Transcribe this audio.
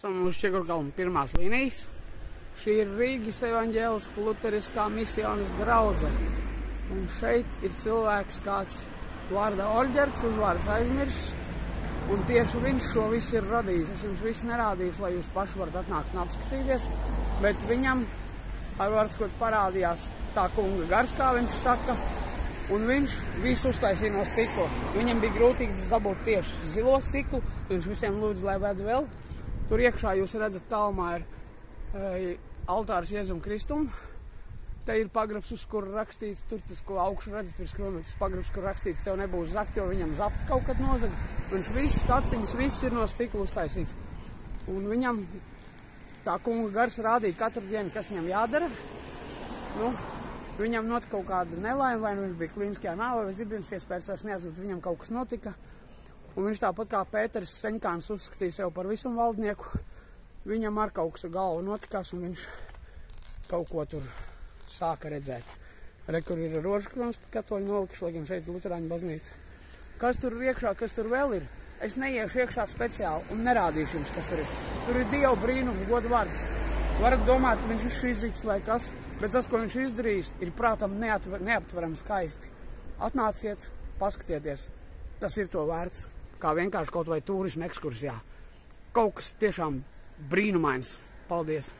Esam uz Čegurkalna pirmās līnijas. Šī ir Rīgas evaņģēliskā luteriskā misijas draudze. Un šeit ir cilvēks kāds vārda Oļģerts, uzvārds aizmirsts. Un tieši viņš šo visu ir radījis. Es jums visu nerādīšu, lai jūs paši varat atnākt un apskatīties. Bet viņam ar vārdskot parādījās tā kunga gars, kā viņš saka. Un viņš visu uztaisīja no stikla. Viņam bija grūtības dabūt tieši zilo stiklu. Viņš visiem lūdz, lai ved vēl. Tur iekšā jūs redzat, tālumā ir altārs Jēzum Kristum. Te ir pagrabs, uz kuru rakstīts, tur tas, ko augšu redzat, ir skrometis pagrabs, kur rakstīts, tev nebūs zakt, jo viņam zapti kaut kad nozaga. Viņš viss taciņas, viss ir no stikla uztaisīts. Un viņam tā kunga gars rādīja katru dienu, kas viņam jādara. Nu, viņam notika kaut kāda nelaime, vai nu viņš bija klīniskajā nāvē, vai zibienas iespējas vairs neatzīt, viņam kaut kas notika. Un viņš tāpat kā Pēteris Seņkāns uzskatīja sev par visam valdnieku. Viņam ar kaut kas galva notikās, un viņš kaut ko tur sāka redzēt. Re, kur ir rožkronis pa katoļu nolikuši, lai gan šeit luterāņu baznīca. Kas tur ir iekšā, kas tur vēl ir? Es neiešu iekšā speciāli un nerādīšu jums, kas tur ir. Tur ir Dieva brīnums, godu vārds. Varat domāt, ka viņš ir šizits vai kas, bet tas, ko viņš izdarījis, ir prātam neaptverami skaisti. Atnāciet, paskatieties, tas ir to vērts, kā vienkārši kaut vai turisma ekskursijā. Kaut kas tiešām brīnumains. Paldies!